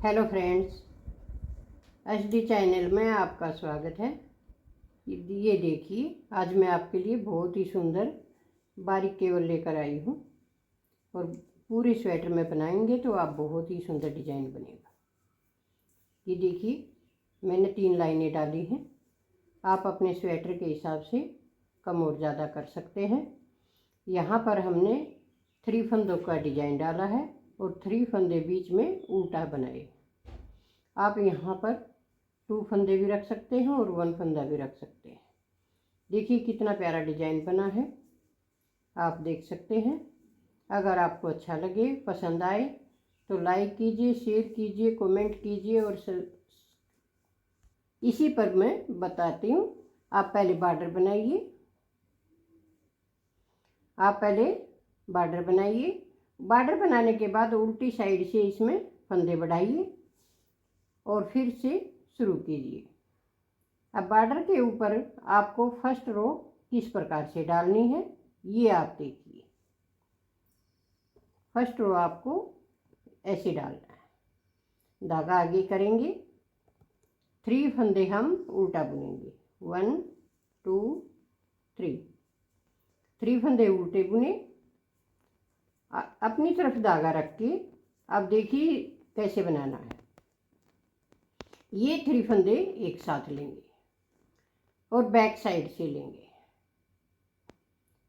Hello friends, HD channel में आपका स्वागत है। ये देखिए, आज मैं आपके लिए बहुत ही सुंदर बारीक केवल लेकर आई हूँ और पूरी स्वेटर में बनाएंगे तो आप बहुत ही सुंदर डिजाइन बनेगा। ये देखिए, मैंने 3 लाइनें डाली हैं। आप अपने स्वेटर के हिसाब से कम और ज़्यादा कर सकते हैं। यहाँ पर हमने 3 फंदों का डिजाइन डाला है और 3 फंदे बीच में उल्टा बनाए। आप यहाँ पर 2 फंदे भी रख सकते हैं और 1 फंदा भी रख सकते हैं। देखिए कितना प्यारा डिजाइन बना है, आप देख सकते हैं। अगर आपको अच्छा लगे, पसंद आए तो लाइक कीजिए, शेयर कीजिए, कमेंट कीजिए। और इसी पर मैं बताती हूँ। आप पहले बॉर्डर बनाइए। बॉर्डर बनाने के बाद उल्टी साइड से इसमें फंदे बढ़ाइए और फिर से शुरू कीजिए। अब बॉर्डर के ऊपर आपको फर्स्ट रो किस प्रकार से डालनी है ये आप देखिए। फर्स्ट रो आपको ऐसे डालना है। धागा आगे करेंगे, 3 फंदे हम उल्टा बुनेंगे। 1 2 3 फंदे उल्टे बुने। अपनी तरफ धागा रख के अब देखिए कैसे बनाना है। ये 3 फंदे एक साथ लेंगे और बैक साइड से लेंगे।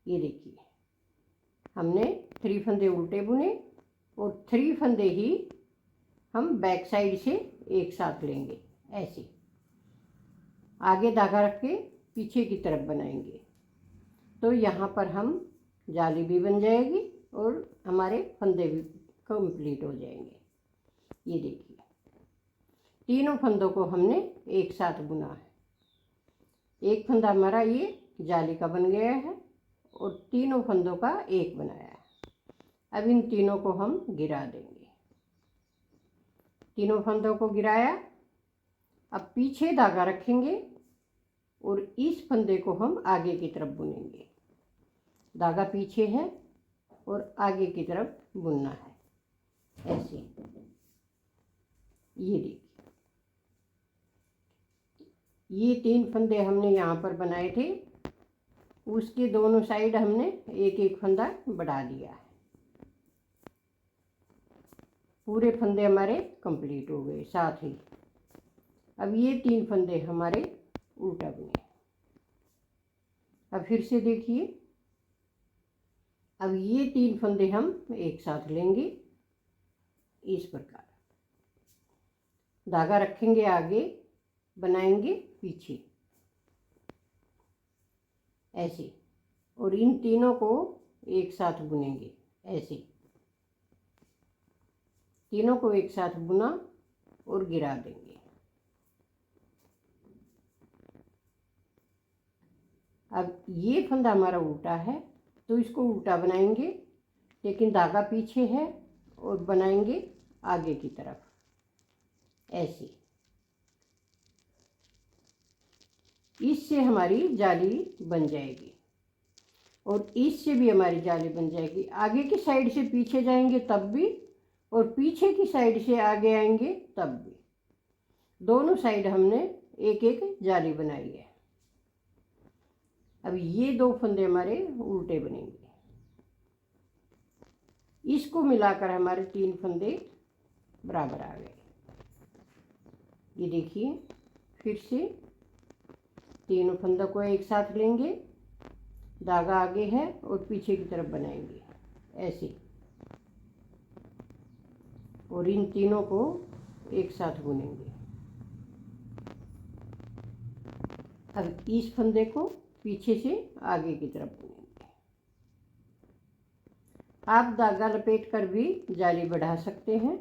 ये देखिए, हमने 3 फंदे उल्टे बुने और 3 फंदे ही हम बैक साइड से एक साथ लेंगे। ऐसे आगे धागा रख के पीछे की तरफ बनाएंगे तो यहाँ पर हम जाली भी बन जाएगी और हमारे फंदे भी कंप्लीट हो जाएंगे। ये देखिए, तीनों फंदों को हमने एक साथ बुना है। एक फंदा हमारा ये जाली का बन गया है और तीनों फंदों का एक बनाया है। अब इन तीनों को हम गिरा देंगे। तीनों फंदों को गिराया। अब पीछे धागा रखेंगे और इस फंदे को हम आगे की तरफ बुनेंगे। धागा पीछे है और आगे की तरफ बुनना है ऐसे। ये देखिए, ये 3 फंदे हमने यहाँ पर बनाए थे, उसके दोनों साइड हमने एक एक फंदा बढ़ा दिया है। पूरे फंदे हमारे कंप्लीट हो गए साथ ही। अब ये 3 फंदे हमारे उल्टा बुने। अब फिर से देखिए, अब ये 3 फंदे हम एक साथ लेंगे इस प्रकार। धागा रखेंगे आगे, बनाएंगे पीछे ऐसे और इन तीनों को एक साथ बुनेंगे ऐसे। तीनों को एक साथ बुना और गिरा देंगे। अब ये फंदा हमारा उल्टा है तो इसको उल्टा बनाएंगे, लेकिन धागा पीछे है और बनाएंगे आगे की तरफ ऐसे। इससे हमारी जाली बन जाएगी और इससे भी हमारी जाली बन जाएगी। आगे की साइड से पीछे जाएंगे तब भी और पीछे की साइड से आगे आएंगे तब भी। दोनों साइड हमने एक एक जाली बनाई है। अब ये 2 फंदे हमारे उल्टे बनेंगे। इसको मिलाकर हमारे 3 फंदे बराबर आ गए। ये देखिए, फिर से तीनों फंदों को एक साथ लेंगे। धागा आगे है और पीछे की तरफ बनाएंगे ऐसे और इन तीनों को एक साथ बुनेंगे। अब इस फंदे को पीछे से आगे की तरफ बुनेंगे। आप धागा लपेट कर भी जाली बढ़ा सकते हैं।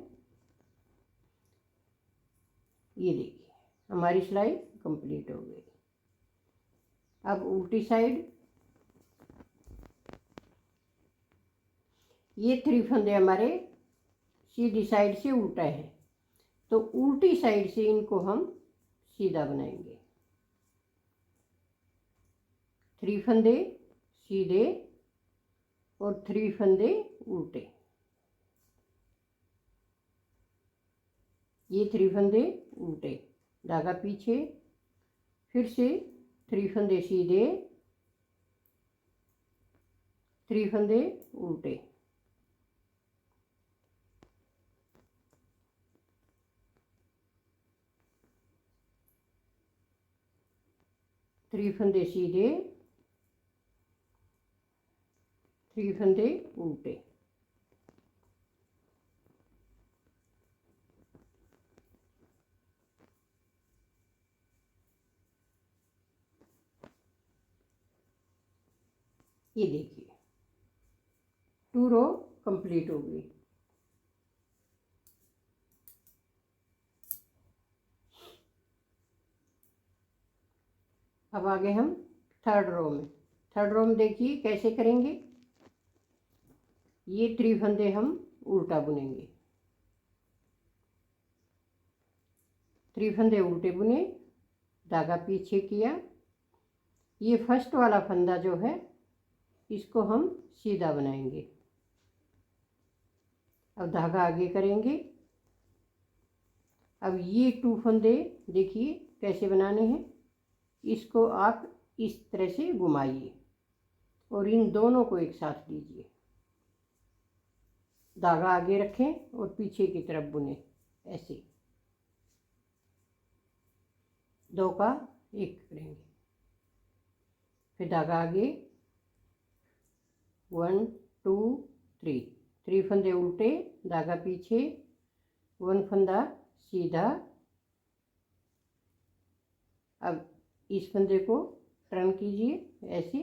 ये देखिए, हमारी सिलाई कंप्लीट हो गई। अब उल्टी साइड, ये 3 फंदे हमारे सीधी साइड से उल्टा है तो उल्टी साइड से इनको हम सीधा बनाएंगे। 3 फंदे सीधे और 3 फंदे उल्टे। ये 3 फंदे उल्टे, धागा पीछे, फिर से 3 फंदे सीधे, 3 फंदे उल्टे, थ्री फंदे सीधे, 3 फंदे उल्टे, ये देखिए 2 रो कंप्लीट हो गई। अब आगे हम थर्ड रो में। थर्ड रो में देखिए कैसे करेंगे। ये 3 फंदे हम उल्टा बुनेंगे, 3 फंदे उल्टे बुने, धागा पीछे किया। ये फर्स्ट वाला फंदा जो है इसको हम सीधा बनाएंगे। अब धागा आगे करेंगे। अब ये 2 फंदे देखिए कैसे बनाने हैं। इसको आप इस तरह से घुमाइए और इन दोनों को एक साथ लीजिए, धागा आगे रखें और पीछे की तरफ बुने, ऐसे 2 का 1 करेंगे। फिर धागा आगे 1 2 3, 3 फंदे उल्टे, धागा पीछे, 1 फंदा सीधा। अब इस फंदे को टर्न कीजिए ऐसे।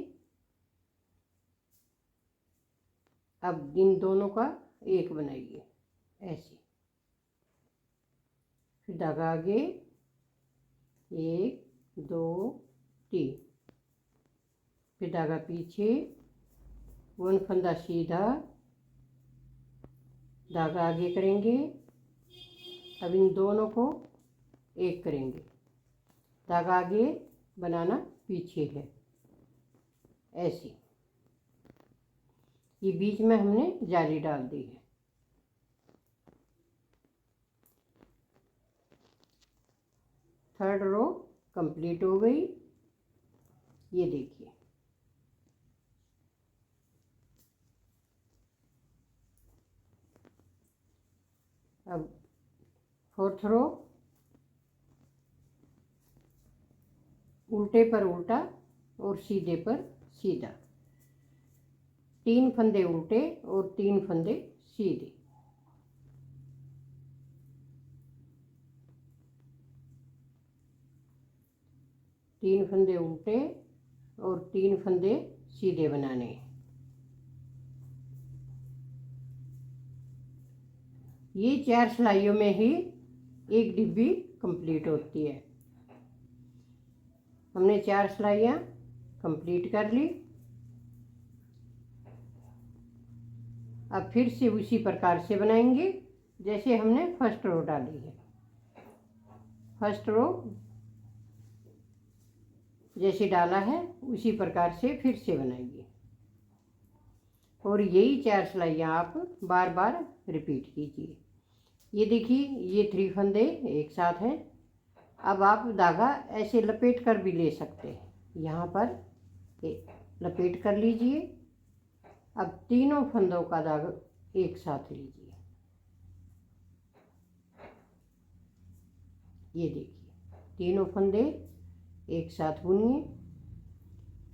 अब इन दोनों का 1 बनाइए ऐसे। फिर धागा आगे 1 2 3, फिर धागा पीछे, 1 फंदा सीधा, धागा आगे करेंगे। अब इन दोनों को 1 करेंगे, धागा आगे बनाना पीछे है ऐसे। ये बीच में हमने जाली डाल दी है। थर्ड रो कंप्लीट हो गई, ये देखिए। अब फोर्थ रो, उल्टे पर उल्टा और सीधे पर सीधा, 3 फंदे उल्टे और 3 फंदे सीधे, तीन फंदे उल्टे और 3 फंदे सीधे बनाने हैं। ये 4 सिलाइयों में ही एक डिब्बी कंप्लीट होती है। हमने 4 सिलाइयाँ कंप्लीट कर ली। अब फिर से उसी प्रकार से बनाएंगे जैसे हमने फर्स्ट रो डाली है। फर्स्ट रो जैसे डाला है उसी प्रकार से फिर से बनाइए और यही 4 सिलाइयाँ आप बार बार रिपीट कीजिए। ये देखिए ये 3 फंदे एक साथ हैं। अब आप धागा ऐसे लपेट कर भी ले सकते हैं, यहाँ पर लपेट कर लीजिए। अब तीनों फंदों का धागा एक साथ लीजिए, ये देखिए तीनों फंदे एक साथ बुनिए।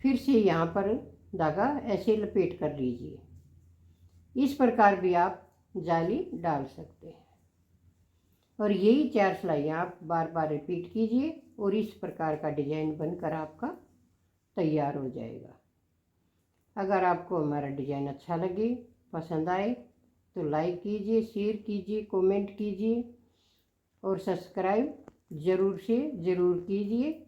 फिर से यहाँ पर धागा ऐसे लपेट कर लीजिए। इस प्रकार भी आप जाली डाल सकते हैं और यही 4 सिलाइयाँ आप बार बार रिपीट कीजिए और इस प्रकार का डिजाइन बनकर आपका तैयार हो जाएगा। अगर आपको हमारा डिजाइन अच्छा लगे, पसंद आए तो लाइक कीजिए, शेयर कीजिए, कमेंट कीजिए और सब्सक्राइब ज़रूर से ज़रूर कीजिए।